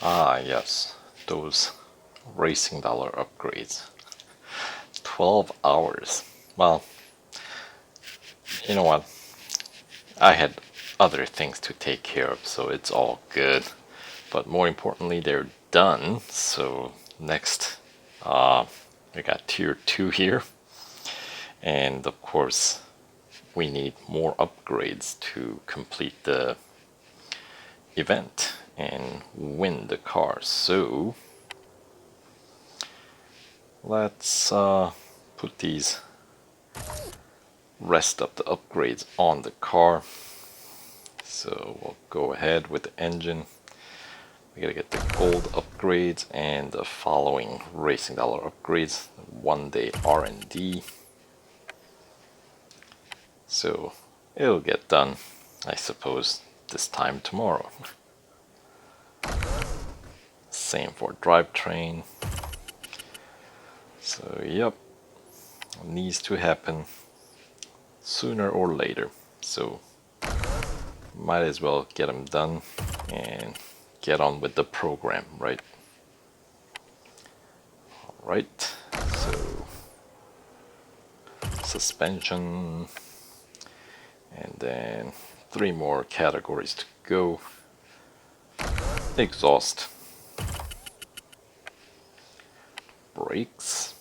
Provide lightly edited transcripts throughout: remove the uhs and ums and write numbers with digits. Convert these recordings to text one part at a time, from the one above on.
Ah, yes, those racing dollar upgrades. 12 hours. Well, you know what? I had other things to take care of, so it's all good. But more importantly, they're done. So next, we got tier 2 here. And of course, we need more upgrades to complete the event and win the car. So let's put these rest of the upgrades on the car. So we'll go ahead with the engine. We gotta get the gold upgrades and the following racing dollar upgrades. 1 day R&D. So it'll get done, I suppose, this time tomorrow. Same for Drivetrain. So yep, needs to happen sooner or later. So might as well get them done and get on with the program, right? Alright, so suspension, and then 3 more categories to go. Exhaust, brakes,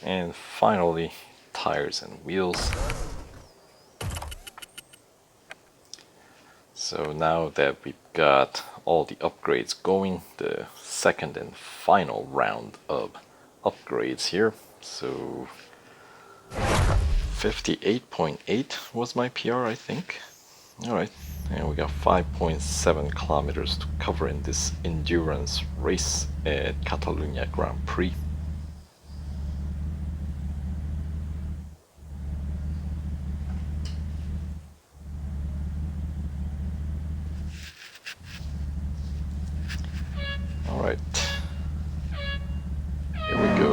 and finally tires and wheels. So now that we've got all the upgrades going, the second and final round of upgrades here. So 58.8 was my PR, I think. Alright, and we got 5.7 kilometers to cover in this endurance race at Catalunya Grand Prix. Alright, here we go.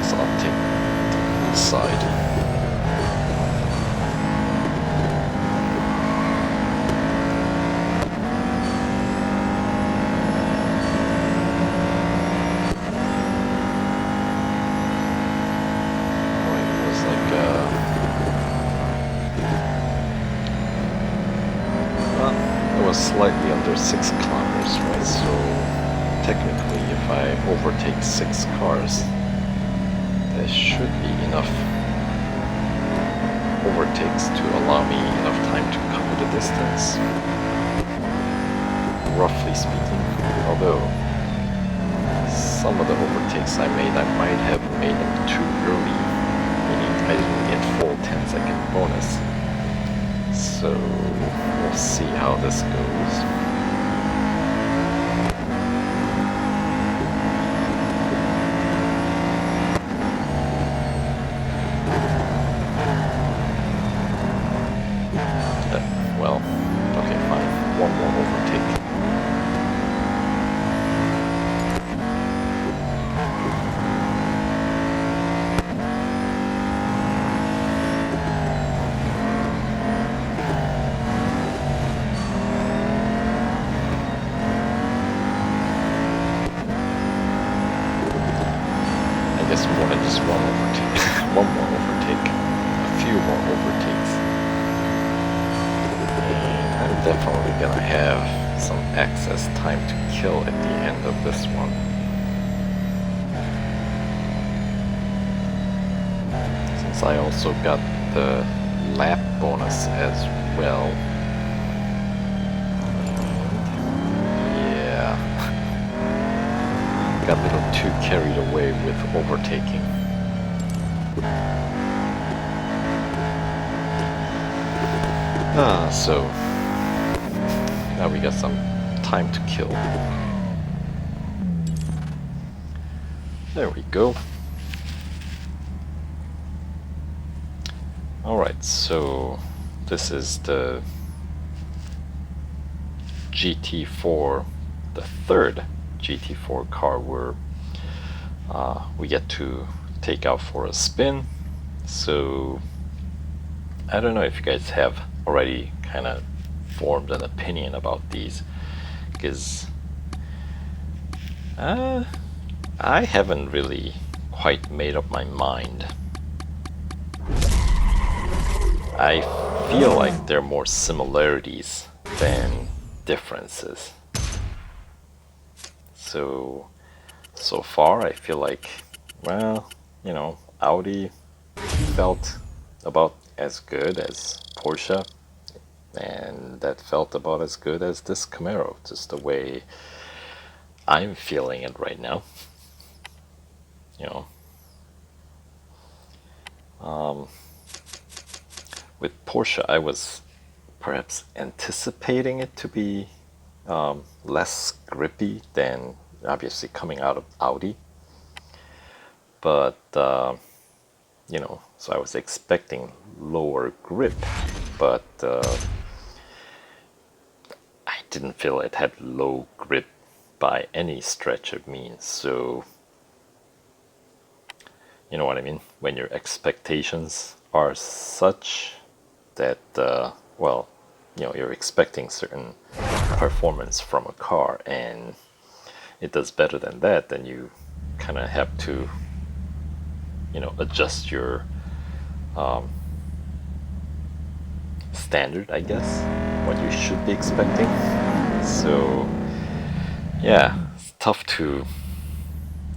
So I'll take the side. Slightly under 6 kilometers, right? So technically if I overtake 6 cars, there should be enough overtakes to allow me enough time to cover the distance, roughly speaking. Although some of the overtakes I might have made them too early, meaning I didn't get full 10-second bonus. So we'll see how this goes. Well, okay, fine. One more overtake. One more overtake, a few more overtakes, and I'm definitely gonna have some excess time to kill at the end of this one. Since I also got the lap bonus as well. Yeah, got a little too carried away with overtaking. So now we got some time to kill. There we go. Alright, so this is the GT4, the third GT4 car where we get to take out for a spin. So I don't know if you guys have already kind of formed an opinion about these, because I haven't really quite made up my mind. I feel like there are more similarities than differences. So far I feel like, well, you know, Audi felt about as good as Porsche, and that felt about as good as this Camaro, just the way I'm feeling it right now. You know, with Porsche I was perhaps anticipating it to be less grippy than obviously coming out of Audi, but you know, so I was expecting lower grip, but I didn't feel it had low grip by any stretch of means. So you know what I mean, when your expectations are such that well, you know, you're expecting certain performance from a car and it does better than that, then you kind of have to, you know, adjust your standard, I guess, what you should be expecting. So yeah, it's tough to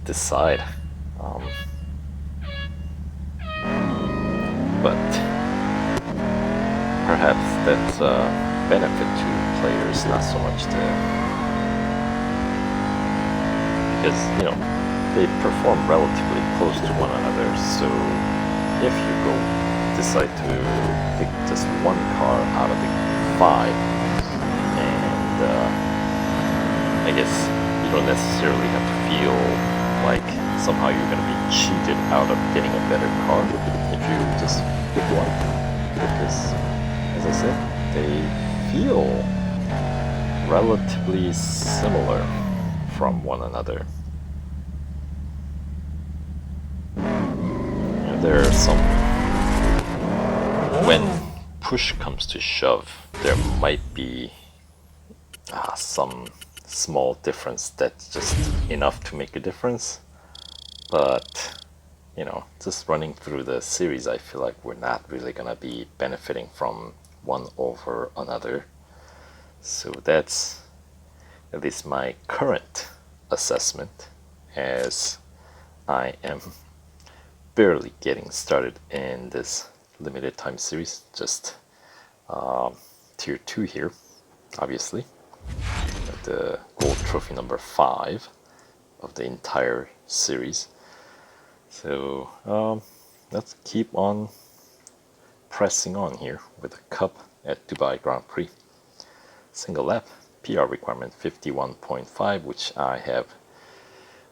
decide, but perhaps that's a benefit to players, not so much to, because, you know, they perform relatively close to one another. So if you decide to pick just one car out of the 5, and I guess you don't necessarily have to feel like somehow you're going to be cheated out of getting a better car if you just pick one, because as I said, they feel relatively similar from one another. There are some, when push comes to shove, there might be some small difference that's just enough to make a difference, but you know, just running through the series, I feel like we're not really gonna be benefiting from one over another. So that's at least my current assessment, as I am barely getting started in this limited time series, just tier 2 here, obviously, the gold trophy number 5 of the entire series. So let's keep on pressing on here with the cup at Dubai Grand Prix. Single lap PR requirement 51.5, which I have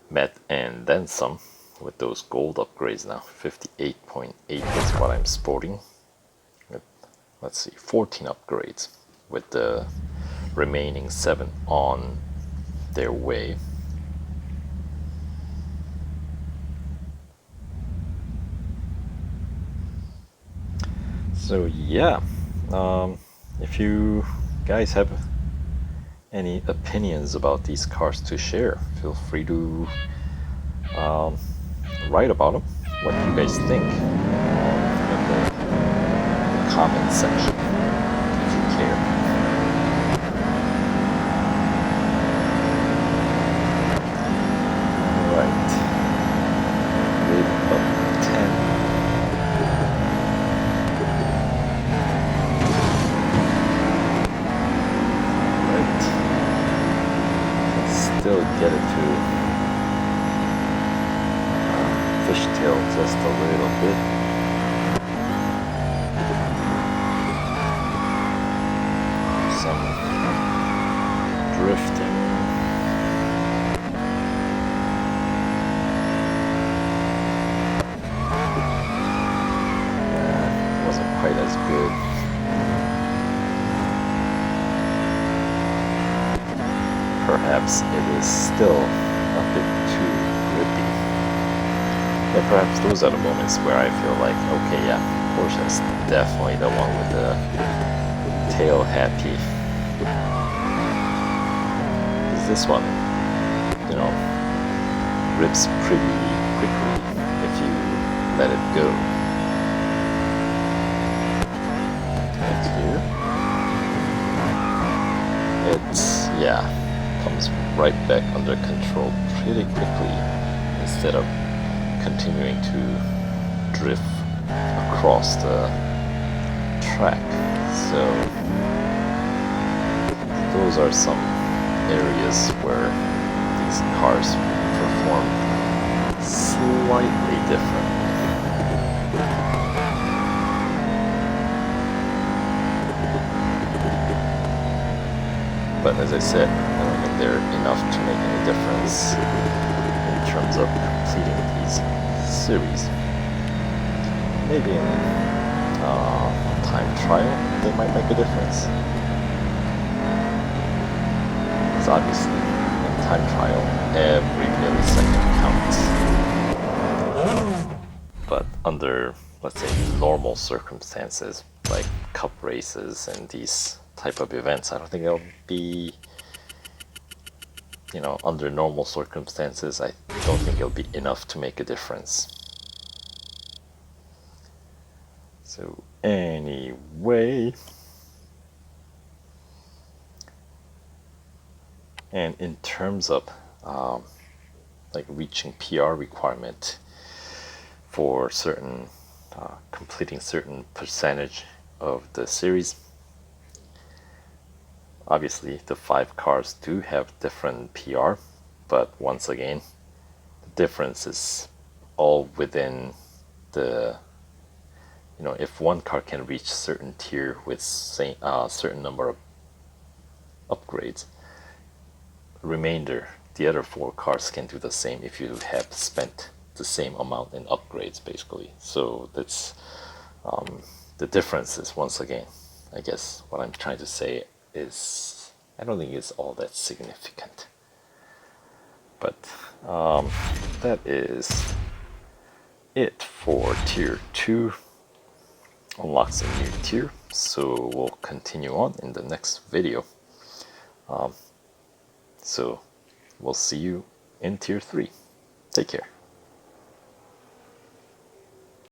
met and then some with those gold upgrades now. 58.8 is what I'm sporting. Let's see, 14 upgrades with the remaining 7 on their way. So yeah, if you guys have any opinions about these cars to share, feel free to write about them, what you guys think, in the comment section if you care. Alright, lead up 10. Alright, still get it to fishtail just a little bit. Some drifting. Wasn't quite as good. perhaps it is still a bit too grippy. Yeah, perhaps those are the moments where I feel like, okay, yeah, Porsche is definitely the one with the tail happy. Because this one, you know, rips pretty quickly if you let it go. And here, it's, yeah, comes right back under control pretty quickly instead of continuing to drift across the track. So those are some areas where these cars perform slightly differently. But as I said, I don't think they're enough to make any difference in terms of completing these series. Maybe in time trial they might make a difference. Because obviously in time trial every millisecond counts. But under, let's say, normal circumstances like cup races and these type of events, I don't think it'll be, you know, under normal circumstances, I don't think it'll be enough to make a difference. So anyway, and in terms of like reaching PR requirement for certain completing certain percentage of the series, obviously the 5 cars do have different PR, but once again the difference is all within the, you know, if one car can reach certain tier with certain number of upgrades, the remainder, the other 4 cars can do the same if you have spent the same amount in upgrades, basically. So that's the difference is, once again, I guess what I'm trying to say is, I don't think it's all that significant. But that is it for tier 2. Unlocks a new tier, so we'll continue on in the next video. So we'll see you in tier 3. Take care.